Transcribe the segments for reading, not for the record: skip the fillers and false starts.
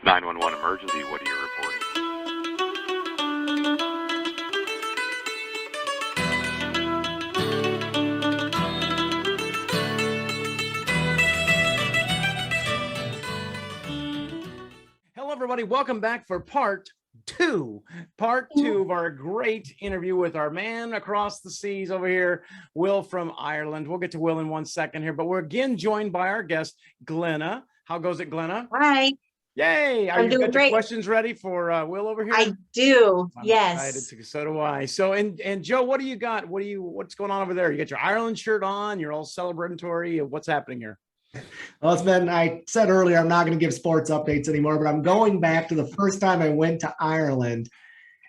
911 emergency, what are you reporting? Hello, everybody. Welcome back for part two of our great interview with our man across the seas over here, Will from Ireland. We'll get to Will in 1 second here, but we're again joined by our guest, Glenna. How goes it, Glenna? Hi. Yay. Are I'm you doing got your great. questions ready for Will over here? I do. I'm Yes. excited to, so do I. So, and Joe, what do you got? What's going on over there? You got your Ireland shirt on, you're all celebratory. What's happening here? Well, it's been, I said earlier, I'm not going to give sports updates anymore, but I'm going back to the first time I went to Ireland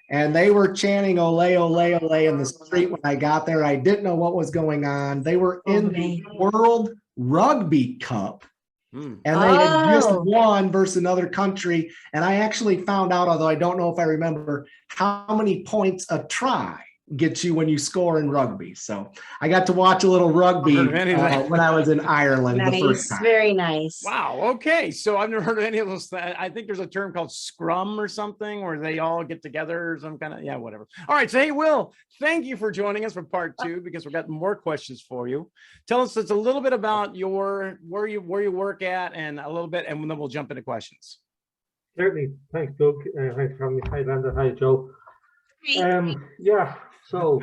and they were chanting ole, ole, ole in the street when I got there. I didn't know what was going on. They were in the World Rugby Cup and they had just won versus another country. And I actually found out, although I don't know if I remember, how many points a try gets you when you score in rugby. So I got to watch a little rugby when I was in Ireland the first time. Very nice. Wow. Okay. So I've never heard of any of those. I think there's a term called scrum or something where they all get together or some kind of, yeah, whatever. All right. So, hey, Will, thank you for joining us for part two, because we've got more questions for you. Tell us just a little bit about where you work at and a little bit, and then we'll jump into questions. Certainly. Thanks, Doug. Thanks for having me. Hi, Linda. Hi, Joe. Yeah. So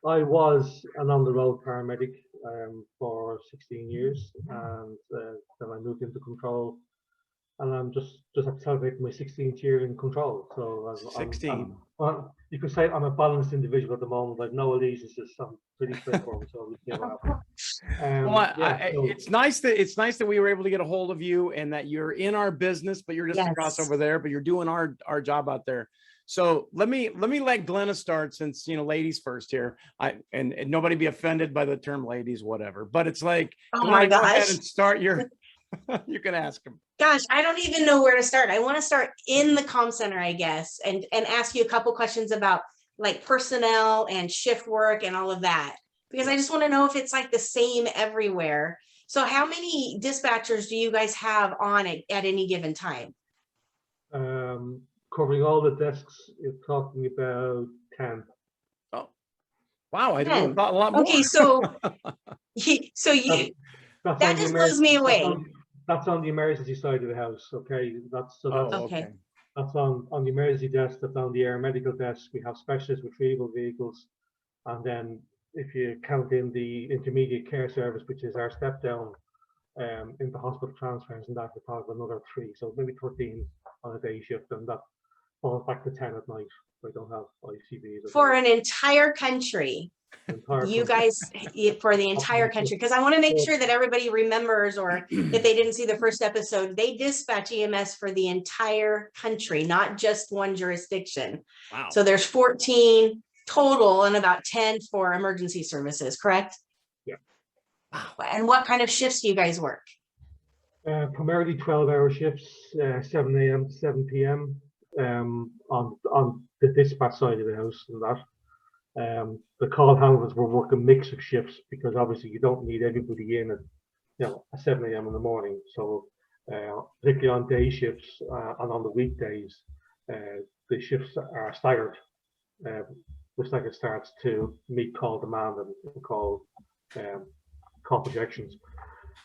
I was an on-the-road paramedic for 16 years, and then I moved into control, and I'm just have to celebrate my 16th year in control. So 16. You could say I'm a balanced individual at the moment. I've no allegiances. I'm pretty straightforward. So we'll see what happens. It's nice that we were able to get a hold of you and that you're in our business, but you're just across over there, but you're doing our job out there. So let me let Glenna start, since, you know, ladies first here. And nobody be offended by the term ladies, whatever. But it's like, oh my gosh, go ahead and start your. You can ask him. Gosh, I don't even know where to start. I want to start in the comm center, I guess, and ask you a couple questions about like personnel and shift work and all of that, because I just want to know if it's like the same everywhere. So how many dispatchers do you guys have on it at any given time? Covering all the desks, you're talking about 10. Oh, wow! I didn't thought a lot more. Okay, so that just blows me away. That's on the emergency side of the house. Okay, that's okay. That's on the emergency desk. That's on the air medical desk. We have specialist retrieval vehicles, and then if you count in the intermediate care service, which is our step down into hospital transfers, and that we're talking another 3, so maybe 13 on a day shift, and that falls back to 10 at night. I don't have ICVs. For an entire country. You guys, for the entire country, because I want to make sure that everybody remembers, or if they didn't see the first episode, they dispatch EMS for the entire country, not just one jurisdiction. Wow. So there's 14 total and about 10 for emergency services, correct? Yeah. Wow. And what kind of shifts do you guys work? Primarily 12-hour shifts, 7 a.m. to 7 p.m. On the dispatch side of the house, and that. The call handlers will work a mix of shifts, because obviously you don't need everybody in at 7 a.m. in the morning. So particularly on day shifts and on the weekdays, the shifts are staggered. The staggered starts to meet call demand and call projections.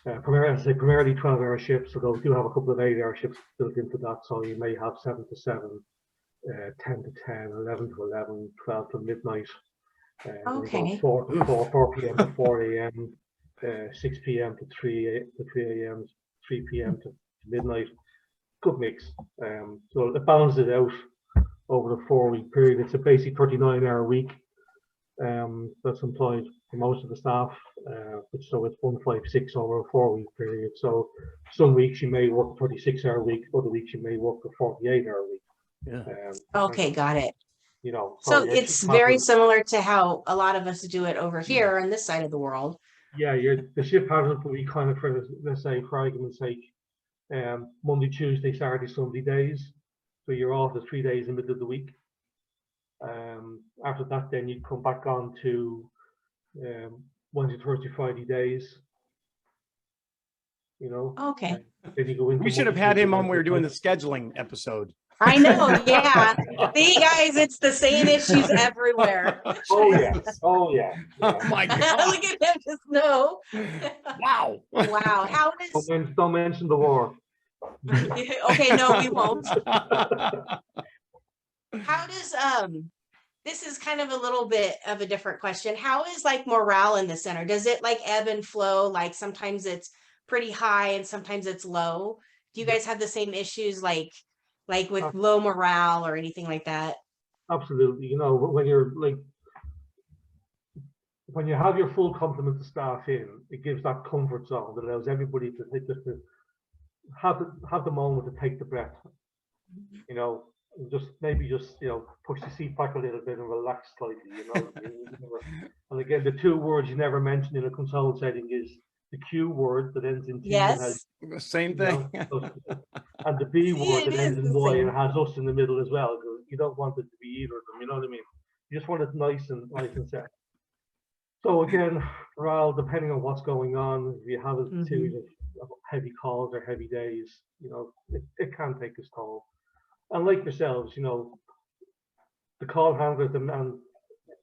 Primarily 12-hour shifts, although we do have a couple of 8-hour shifts built into that. So you may have 7 to 7. 10 to 10, 11 to 11, 12 to midnight. Okay. 4 p.m. to 4 a.m., 6 p.m. to 3 a.m., 3 p.m. to midnight. Good mix. So it balances out over the 4-week period. It's a basic 39-hour week that's employed for most of the staff. So it's 156 over a 4-week period. So some weeks you may work a 36-hour week, other weeks you may work a 48-hour week. Yeah. Okay, got it. You know, so it's very similar to how a lot of us do it over here on this side of the world. Yeah, the shift pattern will be kind of, for, let's say, for argument's sake, Monday, Tuesday, Saturday, Sunday days. So you're off the 3 days in the middle of the week. After that, then you come back on to Wednesday, Thursday, Friday days. you know. Okay. Then you go into We should have monthly, had him like, when we were doing the scheduling episode. I know, yeah. See, guys, it's the same issues everywhere. Oh yes, oh yeah. Oh my God. Look at him, just no. Wow. Wow, how does, Don't mention the war. okay, no, we won't. How does, this is kind of a little bit of a different question. How is like morale in the center? Does it like ebb and flow? Like sometimes it's pretty high and sometimes it's low? Do you guys have the same issues like with low morale or anything like that? Absolutely. You know, when you're like, when you have your full complement of staff in, it gives that comfort zone that allows everybody to just to have the moment to take the breath. You know, just maybe just, you know, push the seat back a little bit and relax slightly, you know. And again, the two words you never mention in a control setting is the Q word that ends in T and has, Yes, same you know, thing. and the B See, word it that ends is in the Y same. and has us in the middle as well. You don't want it to be either of them, you know what I mean? You just want it nice and set. So again, morale, depending on what's going on, if you have a series of heavy calls or heavy days, you know, it can take its toll. And like yourselves, you know, the call handlers and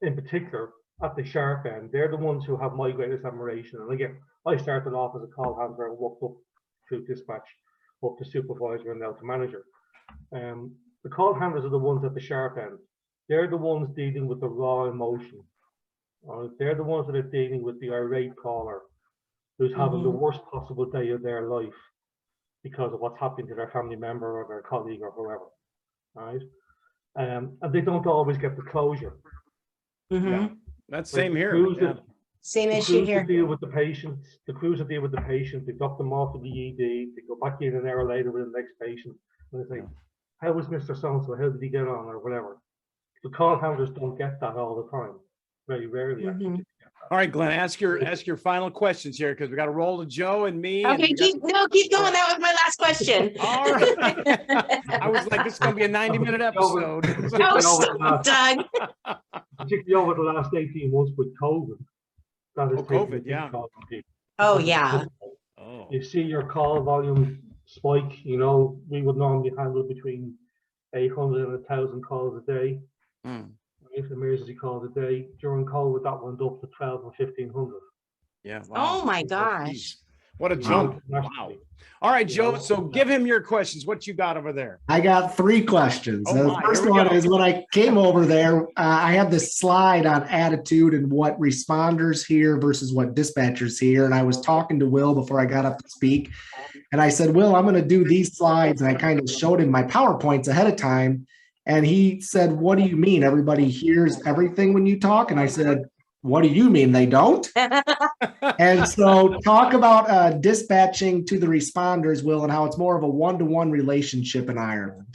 in particular at the sharp end, they're the ones who have my greatest admiration. And again, I started off as a call handler and worked up through dispatch, up to supervisor and now to manager. The call handlers are the ones at the sharp end. They're the ones dealing with the raw emotion. They're the ones that are dealing with the irate caller who's having the worst possible day of their life because of what's happening to their family member or their colleague or whoever, right? And they don't always get the closure. Yeah, that's same The here. crews Yeah. that- Same the issue crews here. that deal with the patients, they drop them off to the ED, they go back in an hour later with the next patient, and they say, how was Mr. So-and-so, how did he get on, or whatever. The call handlers don't get that all the time. Very rarely, actually. All right, Glenn, ask your final questions here because we got to roll to Joe and me. and Okay, we got- keep going. That was my last question. All right. I was like, this is going to be a 90-minute episode. Oh, stop, Doug. Particularly over the last 18 months with COVID. That has Oh, taken COVID, a big yeah. toll on people. Oh, yeah. Oh, You see your call volume spike, you know, we would normally handle between 800 and 1,000 calls a day. mm, If emergency calls a day, during COVID, that went up to 12 and 1,500. yeah. Oh, Wow. my Jeez. gosh. What a You jump. know, Wow. All right, you Joe. know, So give him your questions. What you got over there? I got 3 questions. Oh The my, first here we one go. is when I came over there, I had this slide on attitude and what responders hear versus what dispatchers hear. And I was talking to Will before I got up to speak. And I said, Will, I'm going to do these slides. And I kind of showed him my PowerPoints ahead of time. And he said, what do you mean? Everybody hears everything when you talk? And I said, what do you mean they don't? And so talk about dispatching to the responders, Will, and how it's more of a one-to-one relationship in Ireland.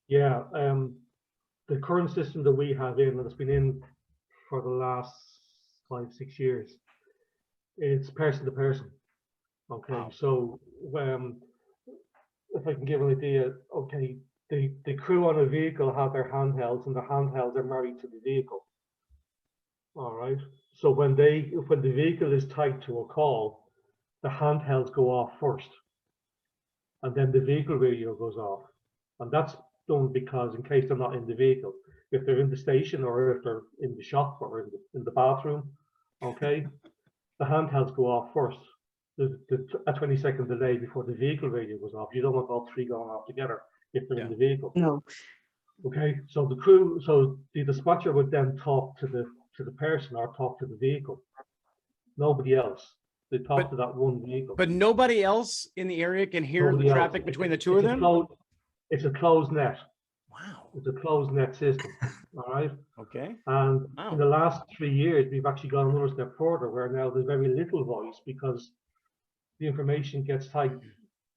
Yeah, the current system that we have in, and it's been in for the last 5-6 years, it's person to person. Okay, Wow. so if I can give an idea, okay, the crew on a vehicle have their handhelds, and the handhelds are married to the vehicle. All right. So when the vehicle is tied to a call, the handhelds go off first, and then the vehicle radio goes off, and that's done because in case they're not in the vehicle, if they're in the station or if they're in the shop or in the bathroom, okay, the handhelds go off first. There's a 20-second delay before the vehicle radio goes off. You don't want all 3 going off together if they're in the vehicle. No. Okay, so the dispatcher would then talk to the person or talk to the vehicle. Nobody else. They talk to that one vehicle. But nobody else in the area can hear Nobody the else. traffic between the two of them? It's a closed net. Wow. It's a closed net system. All right. Okay. And Wow. in the last 3 years, we've actually gone another step further where now there's very little voice because the information gets typed,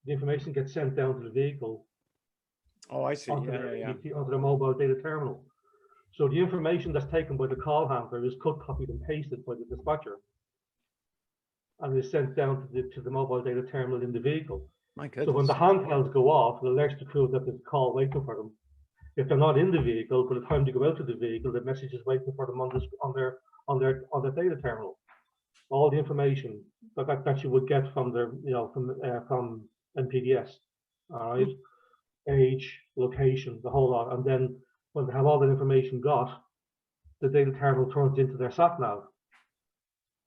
the information gets sent down to the vehicle Oh, I see. onto Yeah. the mobile data terminal. So the information that's taken by the call handler is cut, copied, and pasted by the dispatcher, and is sent down to the mobile data terminal in the vehicle. My So when goodness. the handhelds go off, it alerts the crew that there's a call waiting for them. If they're not in the vehicle, by the time they go out to the vehicle, the message is waiting for them on their data terminal. all the information that you would get from the, you know, from NPDS, all right, age, location, the whole lot, and then when they have all that information got, the data terminal turns into their sat nav,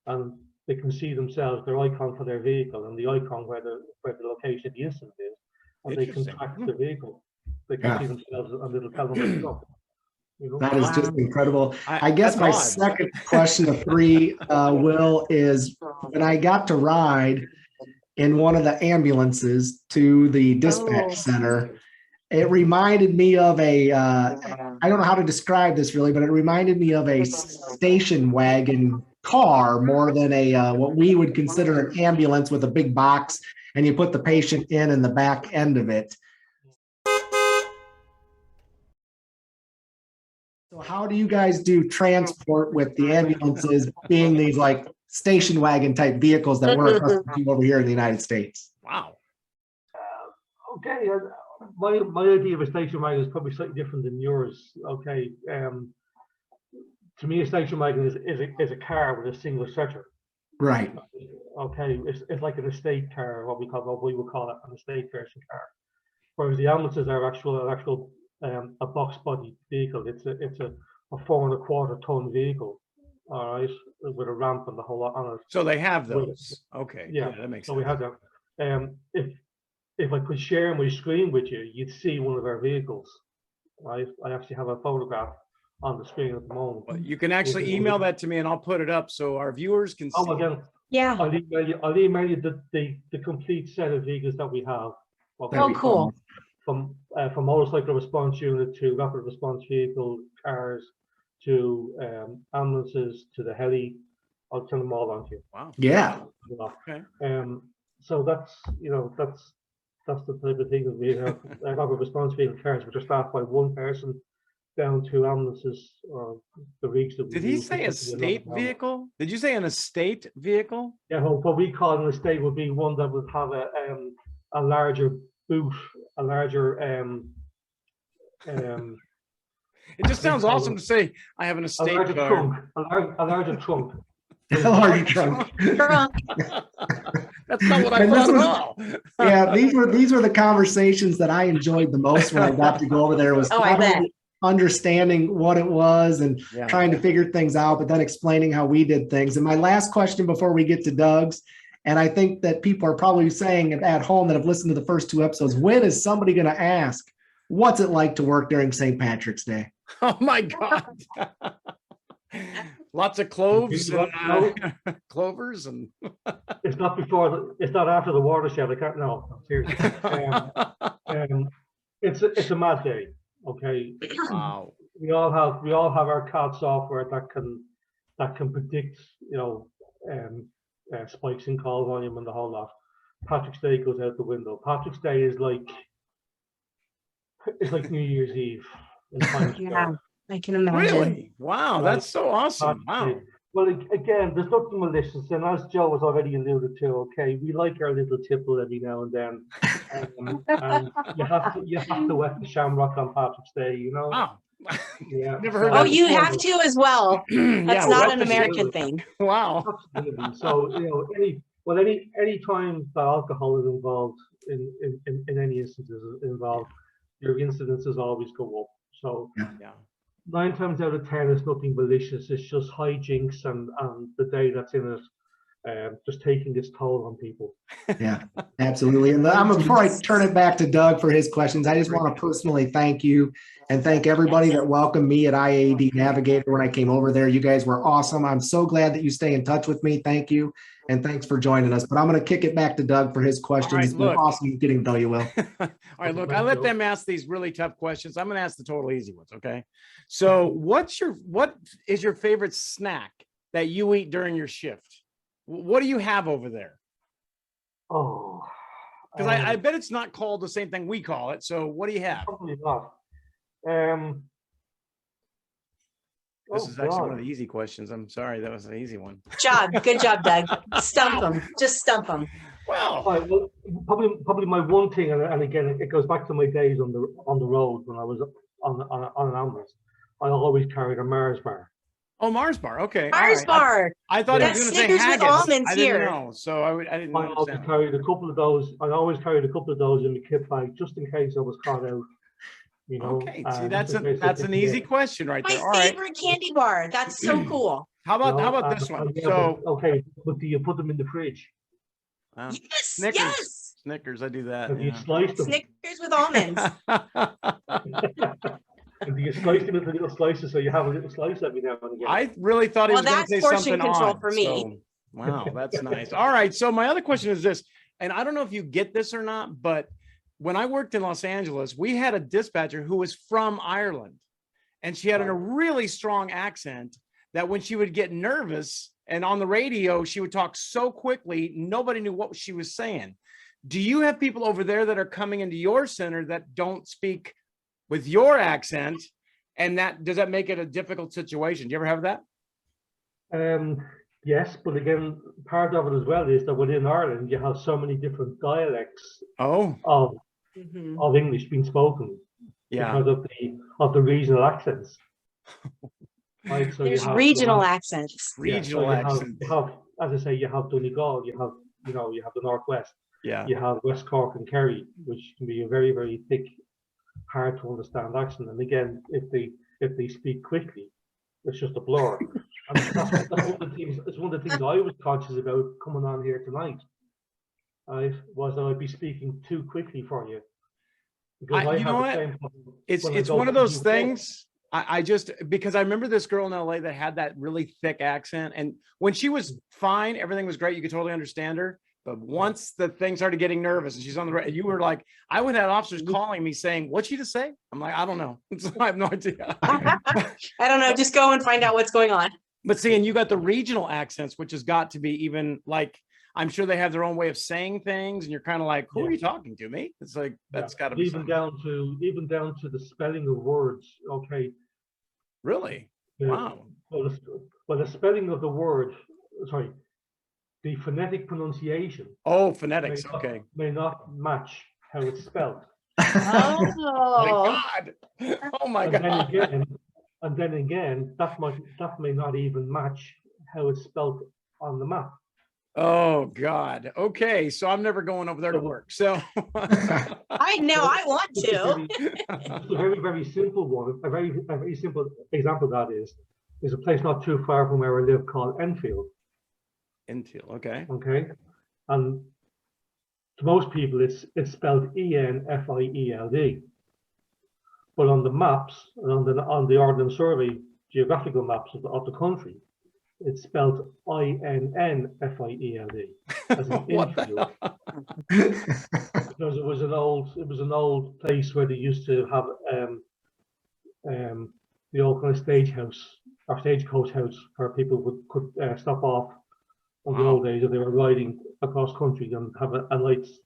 and they can see themselves, their icon for their vehicle, and the icon where the location of the incident is, and they can Interesting. track the vehicle. They can Yeah. see themselves, and it'll tell them where to go. You know? That is just Wow. incredible. I guess That's my odd. second question of three, Will, is when I got to ride in one of the ambulances to the dispatch Oh. center, it reminded me of a, I don't know how to describe this really, but it reminded me of a station wagon car more than a what we would consider an ambulance with a big box, and you put the patient in the back end of it. So how do you guys do transport with the ambulances being these like station wagon type vehicles that we're accustomed to over here in the United States? Wow. Okay, my idea of a station wagon is probably slightly different than yours. Okay, to me, a station wagon is a car with a single stretcher. Right. Okay, it's like an estate car, what we would call it, an estate version car. Whereas the ambulances are actual a box body vehicle. It's a 4.25 ton vehicle, all right, with a ramp and the whole lot on it. So they have those. Okay. Yeah, That makes So sense. we have that. If I could share my screen with you, you'd see one of our vehicles. Right, I actually have a photograph on the screen at the moment. But you can actually email that to me and I'll put it up so our viewers can see. Oh, again, Yeah. I'll email you the complete set of vehicles that we have. Okay? Oh, cool. From motorcycle response unit to rapid response vehicle, cars, to ambulances, to the heli. I'll turn them all on to you. Wow. Yeah. Okay. So that's that's the type of thing that we have. Rapid response vehicle cars, which are staffed by one person, down to ambulances or the rigs that we Did he use, say which is another estate ambulance. vehicle? Did you say an estate vehicle? Yeah, well, what we call an estate would be one that would have a larger boot, a larger It just sounds awesome to say I have an a estate larger car. trunk, a larger trunk. A larger trunk. Trunk. That's not what I And this thought at was- all. Yeah, these were the conversations that I enjoyed the most when I got to go over there. Was Oh, I not bet. only understanding what it was and Yeah. trying to figure things out, but then explaining how we did things. And my last question before we get to Doug's, and I think that people are probably saying at home that have listened to the first two episodes, when is somebody going to ask, what's it like to work during St. Patrick's Day? Oh my God. Lots of cloves and clovers and It's not after the watershed. I can't know. Seriously. It's a mad day. Okay. wow. We all have our CAD software that can predict, spikes in call volume and the whole lot. Patrick's Day goes out the window. Patrick's Day is like New Year's Eve in Times Yeah, Square. I can imagine. Really? Wow, that's so awesome. Wow. Well, again, there's nothing malicious, and as Joe has already alluded to, okay, we like our little tipple every now and then, and you have to wet the shamrock on Patrick's Day, you know. Wow. Yeah. Never heard Oh, that you before, have but- to as well. That's Yeah, not wet an the American thing. Wow. Absolutely. So any time that alcohol is involved in any instances involved, your incidences always go up. So Yeah. 9 times out of 10, it's nothing malicious. It's just hijinks and the day that's in it, just taking its toll on people. Yeah, absolutely. And before I turn it back to Doug for his questions, I just want to personally thank you and thank everybody that welcomed me at IAD Navigator when I came over there. You guys were awesome. I'm so glad that you stay in touch with me. Thank you. And thanks for joining us. But I'm going to kick it back to Doug for his questions. right, It's been look. awesome getting to know you, Will. All right, look, I let them ask these really tough questions. I'm going to ask the total easy ones. Okay. So what is your favorite snack that you eat during your shift? What do you have over there? Oh, Because I bet it's not called the same thing we call it. So what do you have? probably not. This Oh, is actually one God. of the easy questions. I'm sorry. That was an easy one. Good job, Doug. Stump them. Just stump them. Well, Right, well, probably my one thing, and again, it goes back to my days on the road when I was on an ambulance. I always carried a Mars bar. Oh, Mars bar. Okay. all Mars right. bar. I thought he was That's going to say Snickers with haggis. almonds I didn't here. know. So I didn't I always understand. carried a couple of those. I always carried a couple of those in the kit bag just in case I was caught out. You know. Okay. See, just in case I that's an didn't easy get- question right My there. All right. favorite candy bar. That's so cool. How you know, about this one? yeah, So okay, but do you put them in the fridge? uh, Yes, Snickers. yes. Snickers. I do that. Have you Yeah. sliced them? Snickers with almonds. And do you slice them into little slices so you have a little slice every now and again? I really thought he Well, was going to that's say portion something control odd. for me. So, wow, that's nice. All right. So my other question is this, and I don't know if you get this or not, but when I worked in Los Angeles, we had a dispatcher who was from Ireland, and she had a really strong accent that when she would get nervous and on the radio, she would talk so quickly, nobody knew what she was saying. Do you have people over there that are coming into your center that don't speak with your accent? And does that make it a difficult situation? Do you ever have that? Yes, but again, part of it as well is that within Ireland you have so many different dialects Oh, Mhm. of English being spoken yeah. because of the regional accents. Right, so There's you have, regional accents. Regional you have, accents. you have, as I say, you have Donegal, you have the Northwest, Yeah. you have West Cork and Kerry, which can be a very, very thick, hard to understand accent. And again, if they speak quickly, it's just a blur. And that's one of the things. It's one of the things I was conscious about coming on here tonight. Was that I'd be speaking too quickly for you, because I You know have the what? same problem It's when I it's go one of to those UK. things. I just because I remember this girl in LA that had that really thick accent, and when she was fine, everything was great. You could totally understand her. But once the thing started getting nervous and she's on the radio, you were like, I would have officers calling me saying, "What's she to say?" I'm like, I don't know. So I have no idea. I don't know. Just go and find out what's going on. But see, and you got the regional accents, which has got to be even like, I'm sure they have their own way of saying things, and you're kind of like, who are you talking to, me? It's like, that's got to be even something. down to the spelling of words. Okay. Really? the- Wow. Well, the spelling of the word, sorry, the phonetic pronunciation Oh, phonetics. may not- Okay. may not match how it's spelled. My Oh, God. Oh my And then God. again, that may not even match how it's spelled on the map. Oh God. Okay. So I'm never going over there to work. So I know. I want to. Just a very, very simple one. A very simple example of that is a place not too far from where I live called Enfield. Until okay. Okay, and to most people it's spelled Enfield, but on the maps and on the Ordnance Survey geographical maps of the country, it's spelled Innfield as an What the infield. hell? Because it was an old place where they used to have the old kind of stagecoach house where people could stop off on the Wow. old days if they were riding across country and have a night's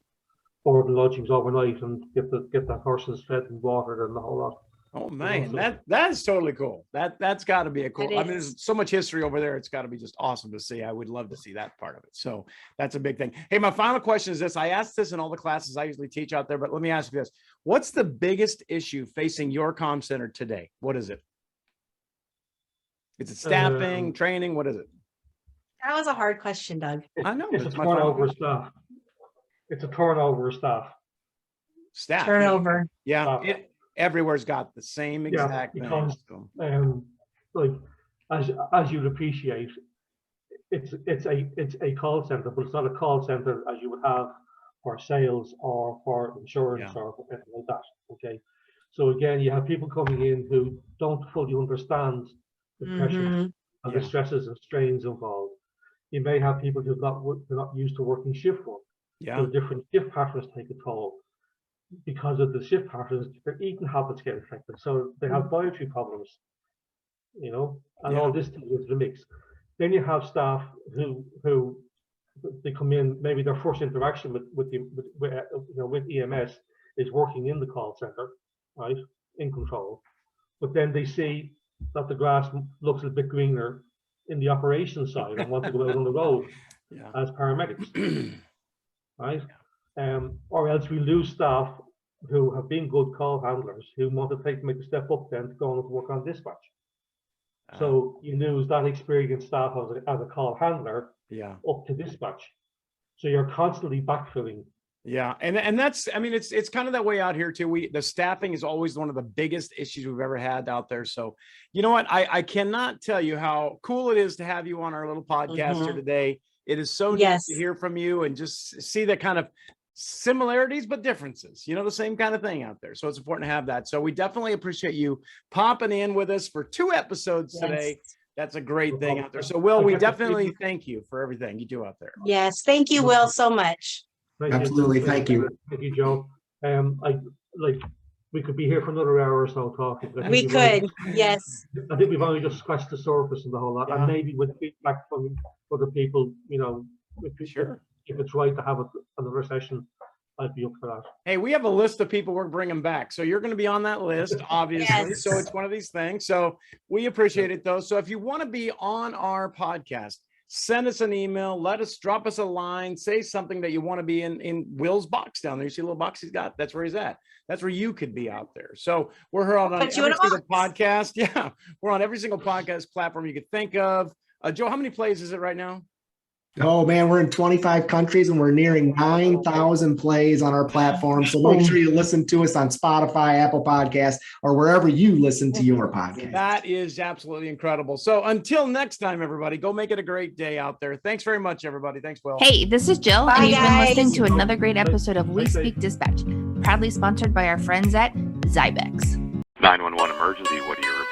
board and lodgings overnight and get the horses fed and watered and the whole lot. Oh man, that's totally cool. That's got to be a cool. It I mean, is. there's so much history over there. It's got to be just awesome to see. I would love to see that part of it. So that's a big thing. Hey, my final question is this. I asked this in all the classes I usually teach out there, but let me ask you this. What's the biggest issue facing your comm center today? What is it? Is it staffing, training? What is it? That was a hard question, Doug. I know. It's a It's my final turnover of question. staff. It's a turnover of staff. Staff. Turnover. Yeah. Everywhere's got the same Yeah, exact thing. because- So, Like as you'd appreciate, it's a call center, but it's not a call center as you would have for sales or for insurance Yeah. or anything like that. Okay, so again, you have people coming in who don't fully understand the pressures Mhm. and Yeah. the stresses and strains involved. You may have people who are not used to working shift work. yeah. So different shift patterns take a toll. Because of the shift patterns, their eating habits get affected. So they have dietary problems, and all this things into the mix. Then you have staff who they come in, maybe their first interaction with EMS is working in the call center, right, in control. But then they see that the grass looks a bit greener in the operations side and want to go out on the road Yeah. as paramedics, right? Or else we lose staff who have been good call handlers who want to make a step up then to go on and work on dispatch. So you lose that experienced staff as a call handler Yeah. up to dispatch. So you're constantly backfilling. Yeah, and that's, I mean, it's kind of that way out here too. The staffing is always one of the biggest issues we've ever had out there. So, you know what? I cannot tell you how cool it is to have you on our little podcast here today. It is so nice to hear from you and just see the kind of similarities but differences, the same kind of thing out there. So it's important to have that. So we definitely appreciate you popping in with us for 2 episodes today. That's a great thing out there. So Will, we definitely thank you for everything you do out there. Yes, thank you, Will, so much. Absolutely, thank you. Thank you, Joe. We could be here for another hour or so talking. We could, yes. I think we've only just scratched the surface of the whole lot, and maybe with feedback from other people, if it's right to have another session, I'd be up for that. Hey, we have a list of people we're bringing back. So you're going to be on that list, obviously. Yes. So it's one of these things. So we appreciate it, though. So if you want to be on our podcast, send us an email, drop us a line, say something that you want to be in Will's box down there. You see a little box he's got? That's where he's at. That's where you could be out there. So we're heard on every single podcast. Yeah, we're on every single podcast platform you could think of. Joe, how many plays is it right now? Oh man, we're in 25 countries and we're nearing 9,000 plays on our platform. So make sure you listen to us on Spotify, Apple Podcasts, or wherever you listen to your podcast. That is absolutely incredible. So until next time, everybody, go make it a great day out there. Thanks very much, everybody. Thanks, Will. Hey, this is Jill, Bye, and you've been guys. listening to another great episode of We Speak Dispatch, proudly sponsored by our friends at Zybex. 911 emergency, what do you report?